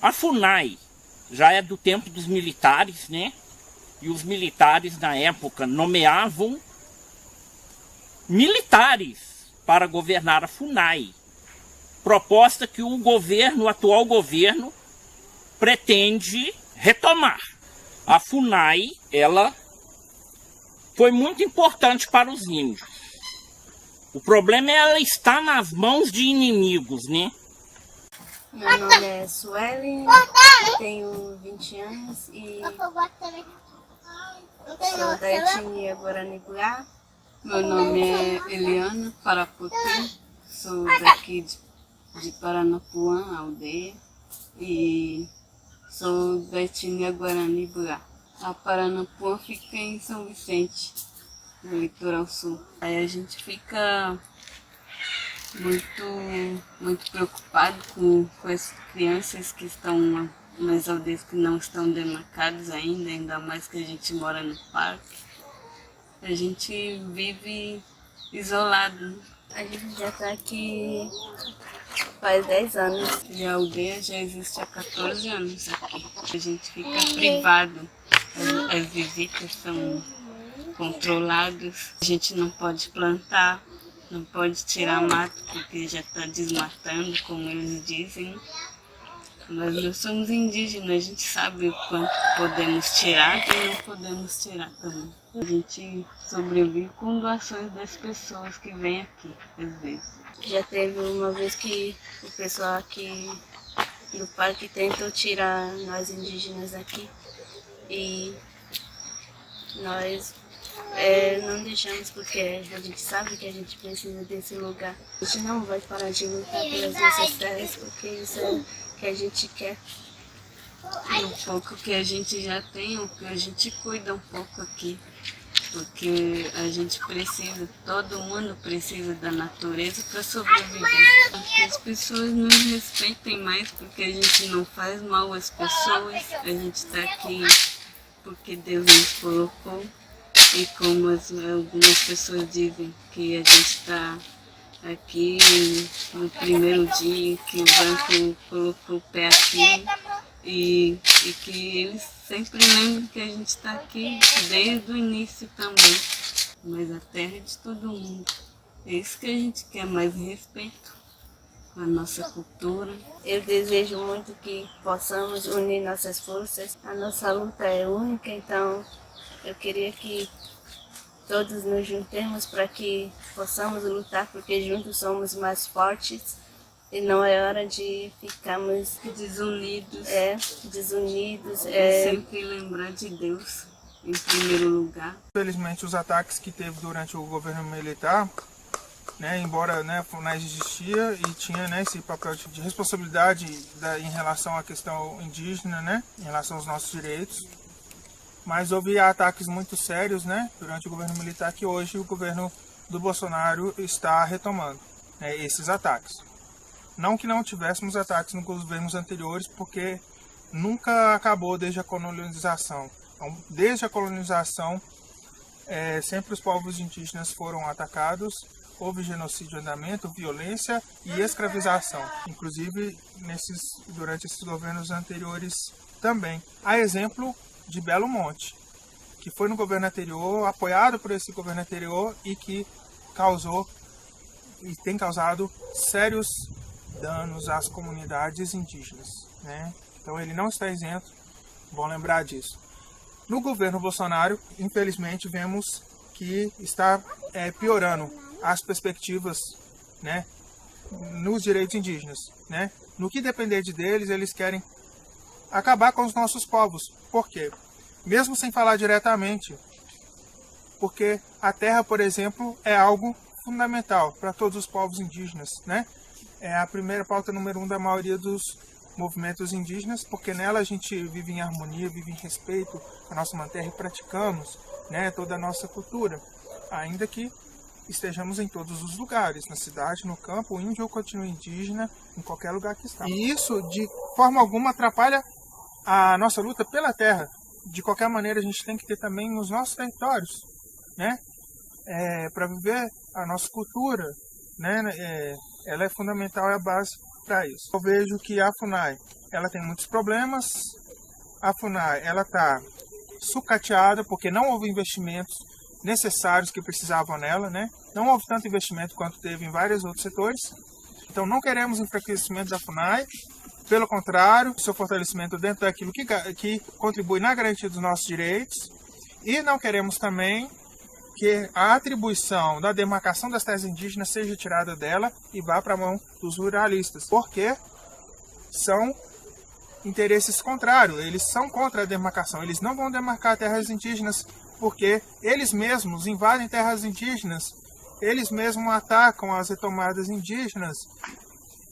A FUNAI já é do tempo dos militares, né? E os militares na época nomeavam militares para governar a FUNAI. Proposta que o atual governo pretende retomar. A FUNAI, ela foi muito importante para os índios. O problema é ela estar nas mãos de inimigos, né? Meu nome é Sueli, tenho 20 anos e sou da etnia Guarani-Buá. Meu nome é Eliana Paraputi, sou daqui de Paranapuã, aldeia, e sou da etnia Guarani-Buá. A Paranapuã fica em São Vicente, no litoral sul. Aí a gente fica muito preocupado com as crianças que estão nas aldeias que não estão demarcadas ainda mais que a gente mora no parque. A gente vive isolado. A gente já está aqui faz 10 anos. E a aldeia já existe há 14 anos aqui. A gente fica privado. As visitas são controladas. A gente não pode plantar, não pode tirar mato porque já está desmatando, como eles dizem. Mas nós somos indígenas, a gente sabe o quanto podemos tirar e não podemos tirar também. A gente sobrevive com doações das pessoas que vêm aqui, às vezes. Já teve uma vez que o pessoal aqui no parque tentou tirar nós indígenas aqui e nós não deixamos porque a gente sabe que a gente precisa desse lugar. A gente não vai parar de lutar pelas nossas terras porque isso é o que a gente quer. E um pouco que a gente já tem, o que a gente cuida um pouco aqui. Porque a gente precisa, todo mundo precisa da natureza para sobreviver. Que as pessoas nos respeitem mais, porque a gente não faz mal às pessoas. A gente está aqui porque Deus nos colocou. E como algumas pessoas dizem que a gente está aqui no primeiro dia que o banco colocou o pé aqui. E que eles sempre lembram que a gente está aqui desde o início também. Mas a terra é de todo mundo. É isso que a gente quer, mais respeito com a nossa cultura. Eu desejo muito que possamos unir nossas forças. A nossa luta é única, então eu queria que todos nos juntemos para que possamos lutar, porque juntos somos mais fortes. E não é hora de ficarmos desunidos. Desunidos. Sempre lembrar de Deus em primeiro lugar. Infelizmente, os ataques que teve durante o governo militar, né, embora a FUNAI existia e tinha, né, esse papel de responsabilidade em relação à questão indígena, né, em relação aos nossos direitos, mas houve ataques muito sérios, né, durante o governo militar que hoje o governo do Bolsonaro está retomando, né, esses ataques. Não que não tivéssemos ataques nos governos anteriores, porque nunca acabou desde a colonização. Então, desde a colonização, sempre os povos indígenas foram atacados, houve genocídio em andamento, violência e escravização, inclusive durante esses governos anteriores também. Há exemplo de Belo Monte, que foi no governo anterior, apoiado por esse governo anterior e que causou e tem causado sérios danos às comunidades indígenas, né? Então ele não está isento, bom lembrar disso. No governo Bolsonaro, infelizmente, vemos que está piorando as perspectivas, né, nos direitos indígenas, né? No que depender deles, eles querem acabar com os nossos povos. Por quê? Mesmo sem falar diretamente, porque a terra, por exemplo, é algo fundamental para todos os povos indígenas, né? É a primeira pauta número 1 da maioria dos movimentos indígenas, porque nela a gente vive em harmonia, vive em respeito à nossa mãe terra e praticamos, né, toda a nossa cultura, ainda que estejamos em todos os lugares, na cidade, no campo, índio ou continua indígena, em qualquer lugar que está. E isso, de forma alguma, atrapalha a nossa luta pela terra. De qualquer maneira, a gente tem que ter também nos nossos territórios, né, para viver a nossa cultura, né, ela é fundamental, é a base para isso. Eu vejo que a FUNAI ela tem muitos problemas, a FUNAI ela está sucateada porque não houve investimentos necessários que precisavam nela, né? Não houve tanto investimento quanto teve em vários outros setores. Então não queremos enfraquecimento da FUNAI, pelo contrário, seu fortalecimento dentro daquilo que contribui na garantia dos nossos direitos. E não queremos também que a atribuição da demarcação das terras indígenas seja tirada dela e vá para a mão dos ruralistas, porque são interesses contrários, eles são contra a demarcação, eles não vão demarcar terras indígenas porque eles mesmos invadem terras indígenas, eles mesmos atacam as retomadas indígenas,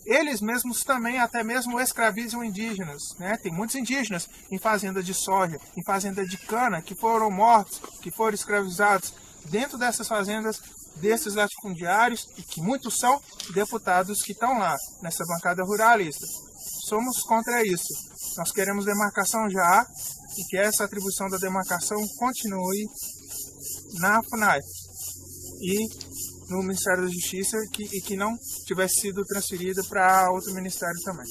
eles mesmos também até mesmo escravizam indígenas, né? Tem muitos indígenas em fazenda de soja, em fazenda de cana, que foram mortos, que foram escravizados dentro dessas fazendas, desses latifundiários, e que muitos são deputados que estão lá, nessa bancada ruralista. Somos contra isso. Nós queremos demarcação já e que essa atribuição da demarcação continue na FUNAI e no Ministério da Justiça e que não tivesse sido transferida para outro ministério também.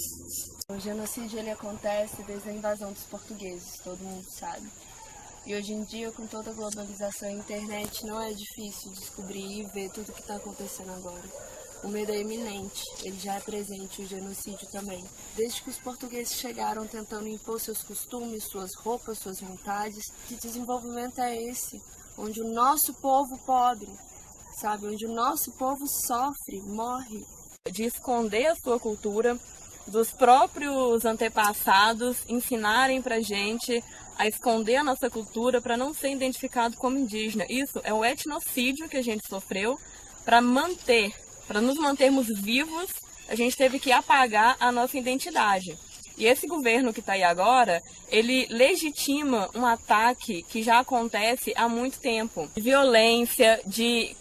O genocídio ele acontece desde a invasão dos portugueses, todo mundo sabe. E hoje em dia, com toda a globalização e internet, não é difícil descobrir e ver tudo o que está acontecendo agora. O medo é iminente, ele já é presente, o genocídio também. Desde que os portugueses chegaram tentando impor seus costumes, suas roupas, suas vontades, que desenvolvimento é esse? Onde o nosso povo pobre, sabe? Onde o nosso povo sofre, morre. De esconder a sua cultura, dos próprios antepassados ensinarem pra gente a esconder a nossa cultura para não ser identificado como indígena. Isso é o etnocídio que a gente sofreu para nos mantermos vivos, a gente teve que apagar a nossa identidade. E esse governo que está aí agora, ele legitima um ataque que já acontece há muito tempo. De violência, de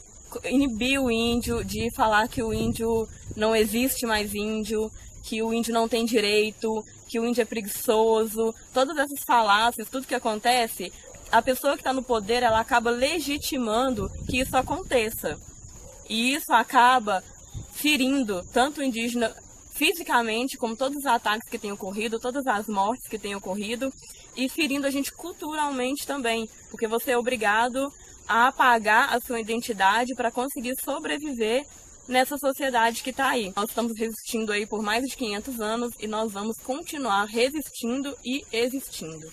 inibir o índio, de falar que o índio não existe mais índio, que o índio não tem direito, que o índio é preguiçoso. Todas essas falácias, tudo que acontece, a pessoa que está no poder, ela acaba legitimando que isso aconteça. E isso acaba ferindo tanto o indígena fisicamente, como todos os ataques que têm ocorrido, todas as mortes que têm ocorrido, e ferindo a gente culturalmente também, porque você é obrigado a apagar a sua identidade para conseguir sobreviver nessa sociedade que está aí. Nós estamos resistindo aí por mais de 500 anos e nós vamos continuar resistindo e existindo.